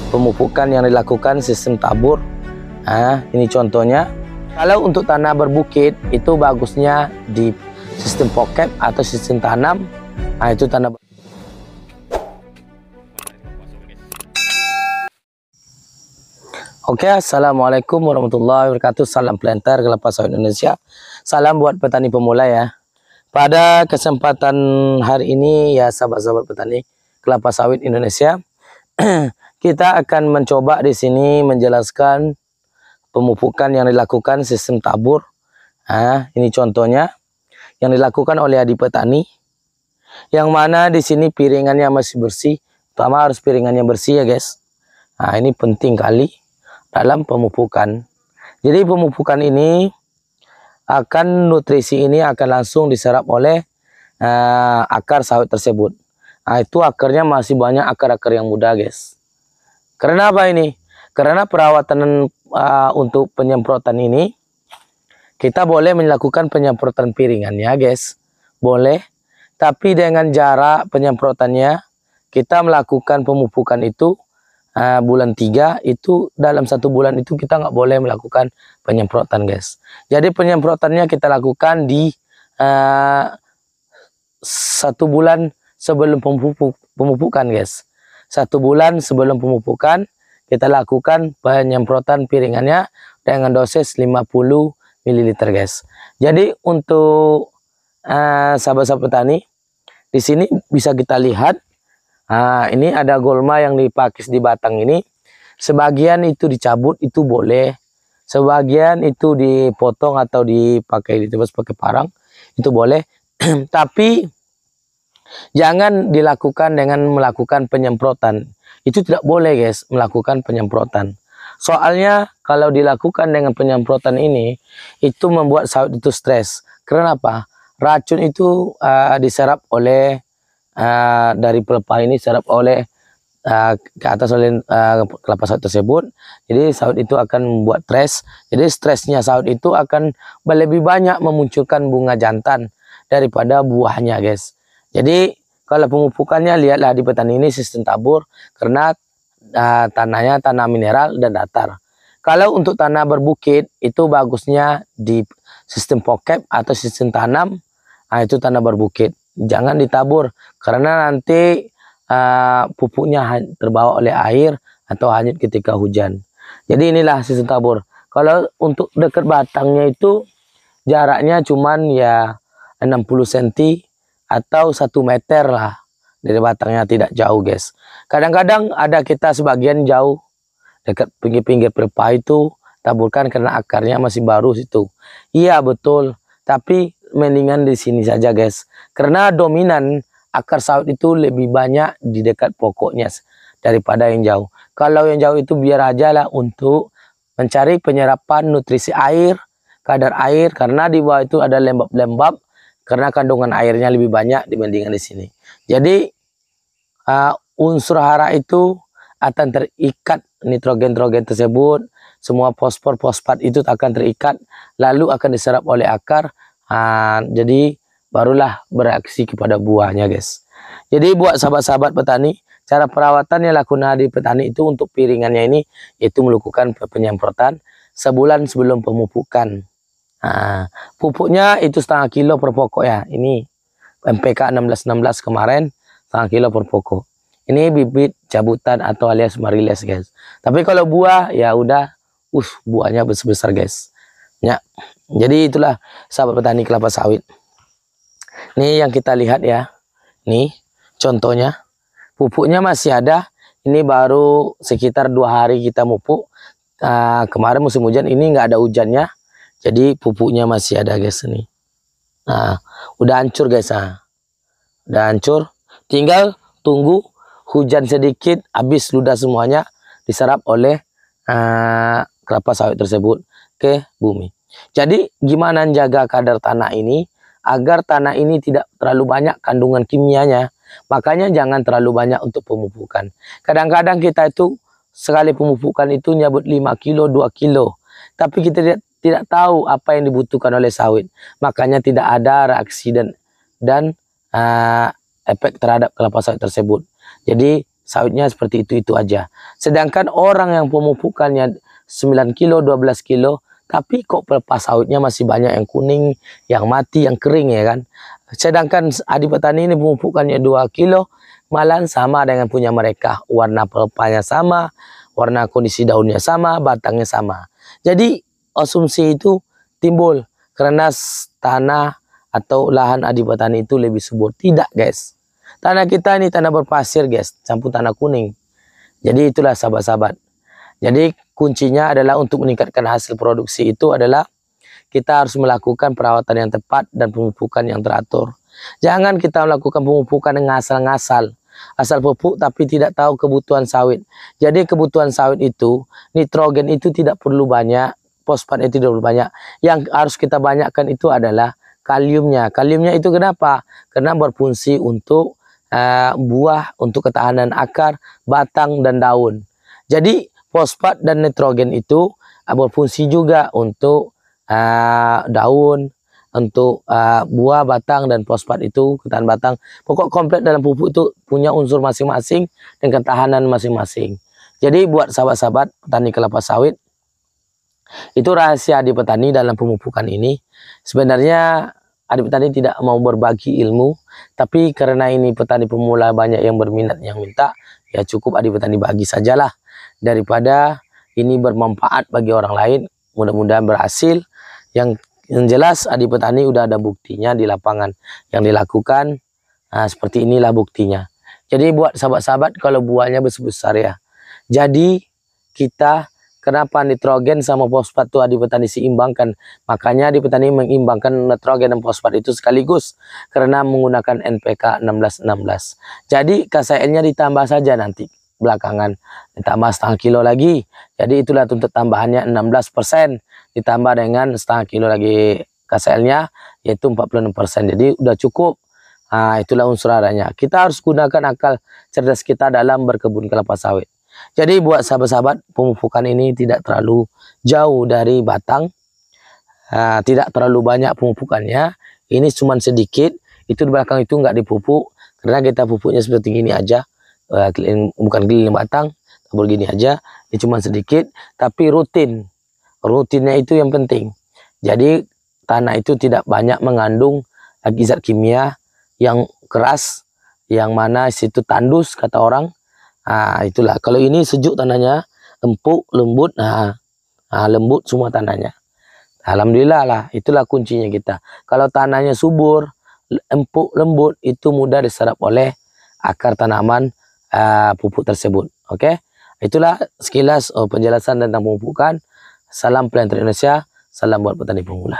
Pemupukan yang dilakukan sistem tabur. Ini contohnya. Kalau untuk tanah berbukit itu bagusnya di sistem pocket atau sistem tanam. Itu tanah. Oke, assalamualaikum warahmatullahi wabarakatuh. Salam planter kelapa sawit Indonesia. Salam buat petani pemula ya. Pada kesempatan hari ini ya sahabat-sahabat petani kelapa sawit Indonesia, kita akan mencoba di sini menjelaskan pemupukan yang dilakukan sistem tabur. Ini contohnya yang dilakukan oleh adik petani. Yang mana di sini piringannya masih bersih. Pertama harus piringannya bersih ya guys. Ini penting kali dalam pemupukan. Jadi pemupukan ini akan nutrisi ini akan langsung diserap oleh akar sawit tersebut. Itu akarnya masih banyak akar-akar yang muda guys. Karena apa ini? Karena perawatan untuk penyemprotan ini kita boleh melakukan penyemprotan piringannya guys. Boleh. Tapi dengan jarak penyemprotannya kita melakukan pemupukan itu bulan 3 itu dalam 1 bulan itu kita nggak boleh melakukan penyemprotan guys. Jadi penyemprotannya kita lakukan di 1 bulan sebelum pemupukan guys. 1 bulan sebelum pemupukan kita lakukan penyemprotan piringannya dengan dosis 50 ml guys. Jadi untuk sahabat-sahabat petani di sini bisa kita lihat. Ini ada gulma yang dipakis di batang ini. Sebagian itu dicabut itu boleh. Sebagian itu dipotong atau dipakai ditebas pakai parang itu boleh. Tapi jangan dilakukan dengan melakukan penyemprotan. Itu tidak boleh guys melakukan penyemprotan. Soalnya kalau dilakukan dengan penyemprotan ini itu membuat sawit itu stres. Karena apa? Racun itu diserap oleh dari pelepah ini serap oleh ke atas oleh kelapa sawit tersebut. Jadi sawit itu akan membuat stres. Jadi stresnya sawit itu akan lebih banyak memunculkan bunga jantan daripada buahnya guys. Jadi kalau pemupukannya lihatlah di petani ini sistem tabur karena tanahnya tanah mineral dan datar. Kalau untuk tanah berbukit itu bagusnya di sistem pocket atau sistem tanam. Itu tanah berbukit. Jangan ditabur karena nanti pupuknya terbawa oleh air atau hanyut ketika hujan. Jadi inilah sistem tabur. Kalau untuk dekat batangnya itu jaraknya cuman ya 60 cm atau 1 meter lah dari batangnya, tidak jauh guys. Kadang-kadang ada kita sebagian jauh dekat pinggir-pinggir pelepah itu taburkan karena akarnya masih baru situ. Iya betul, tapi mendingan di sini saja guys. Karena dominan akar sawit itu lebih banyak di dekat pokoknya daripada yang jauh. Kalau yang jauh itu biar aja lah untuk mencari penyerapan nutrisi air, kadar air, karena di bawah itu ada lembab-lembab karena kandungan airnya lebih banyak dibandingkan di sini. Jadi unsur hara itu akan terikat, nitrogen-nitrogen tersebut, semua fosfor-fosfat itu akan terikat lalu akan diserap oleh akar. Jadi barulah bereaksi kepada buahnya guys. Jadi buat sahabat-sahabat petani, cara perawatan yang lakukan di petani itu untuk piringannya ini itu melakukan penyemprotan sebulan sebelum pemupukan. Pupuknya itu 0,5 kilo per pokok ya. Ini MPK 1616 kemarin 0,5 kilo per pokok. Ini bibit cabutan atau alias mariles guys. Tapi kalau buah ya udah buahnya besar-besar guys. Ya. Jadi itulah sahabat petani kelapa sawit. Ini yang kita lihat ya. Nih contohnya. Pupuknya masih ada. Ini baru sekitar 2 hari kita mupuk. Kemarin musim hujan ini nggak ada hujannya. Jadi pupuknya masih ada guys ini. Udah hancur guys. Udah hancur. Tinggal tunggu hujan sedikit. Habis ludah semuanya diserap oleh kelapa sawit tersebut ke bumi. Jadi gimana menjaga kadar tanah ini agar tanah ini tidak terlalu banyak kandungan kimianya. Makanya jangan terlalu banyak untuk pemupukan. Kadang-kadang kita itu sekali pemupukan itu nyabut 5 kilo, 2 kilo. Tapi kita tidak tahu apa yang dibutuhkan oleh sawit. Makanya tidak ada reaksi dan efek terhadap kelapa sawit tersebut. Jadi sawitnya seperti itu aja. Sedangkan orang yang pemupukannya 9 kilo, 12 kilo, tapi kok pelepas sawitnya masih banyak yang kuning, yang mati, yang kering ya kan. Sedangkan adik petani ini pemupukannya 2 kilo, malahan sama dengan punya mereka. Warna pelepahnya sama, warna kondisi daunnya sama, batangnya sama. Jadi asumsi itu timbul karena tanah atau lahan adik petani itu lebih subur. Tidak guys. Tanah kita ini tanah berpasir guys, campur tanah kuning. Jadi itulah sahabat-sahabat. Jadi kuncinya adalah untuk meningkatkan hasil produksi itu adalah kita harus melakukan perawatan yang tepat dan pemupukan yang teratur. Jangan kita melakukan pemupukan yang ngasal-ngasal. Asal pupuk tapi tidak tahu kebutuhan sawit. Jadi kebutuhan sawit itu, nitrogen itu tidak perlu banyak, fosfat itu tidak perlu banyak. Yang harus kita banyakkan itu adalah kaliumnya. Kaliumnya itu kenapa? Karena berfungsi untuk buah, untuk ketahanan akar, batang, dan daun. Jadi fosfat dan nitrogen itu berfungsi juga untuk daun, untuk buah, batang, dan fosfat itu ketahanan batang. Pokok komplit dalam pupuk itu punya unsur masing-masing dan ketahanan masing-masing. Jadi buat sahabat-sahabat petani kelapa sawit, itu rahasia adik petani dalam pemupukan ini. Sebenarnya adik petani tidak mau berbagi ilmu, tapi karena ini petani pemula banyak yang berminat yang minta, ya cukup adik petani bagi sajalah. Daripada ini bermanfaat bagi orang lain, mudah-mudahan berhasil. Yang jelas adik petani udah ada buktinya di lapangan yang dilakukan. Nah, seperti inilah buktinya. Jadi buat sahabat-sahabat kalau buahnya besar-besar ya. Jadi kita kenapa nitrogen sama fosfat itu adik petani seimbangkan? Makanya adik petani mengimbangkan nitrogen dan fosfat itu sekaligus karena menggunakan NPK 1616. Jadi KSL-nya ditambah saja nanti belakangan, ditambah setengah kilo lagi. Jadi itulah untuk tambahannya 16%, ditambah dengan setengah kilo lagi KSL-nya, yaitu 46%. Jadi udah cukup. Nah, itulah unsur harianya. Kita harus gunakan akal cerdas kita dalam berkebun kelapa sawit. Jadi buat sahabat-sahabat, pemupukan ini tidak terlalu jauh dari batang, tidak terlalu banyak pemupukannya. Ini cuma sedikit. Itu di belakang itu nggak dipupuk karena kita pupuknya seperti ini aja, bukan keliling batang, begini aja. Ini cuma sedikit, tapi rutinnya itu yang penting. Jadi tanah itu tidak banyak mengandung zat kimia yang keras, yang mana situ tandus kata orang. Itulah kalau ini sejuk tanahnya, empuk, lembut. Lembut semua tanahnya. Alhamdulillah lah, itulah kuncinya kita. Kalau tanahnya subur, empuk, lembut, itu mudah diserap oleh akar tanaman pupuk tersebut. Oke, itulah sekilas penjelasan tentang pemupukan. Salam Planter Indonesia, salam buat petani pemula.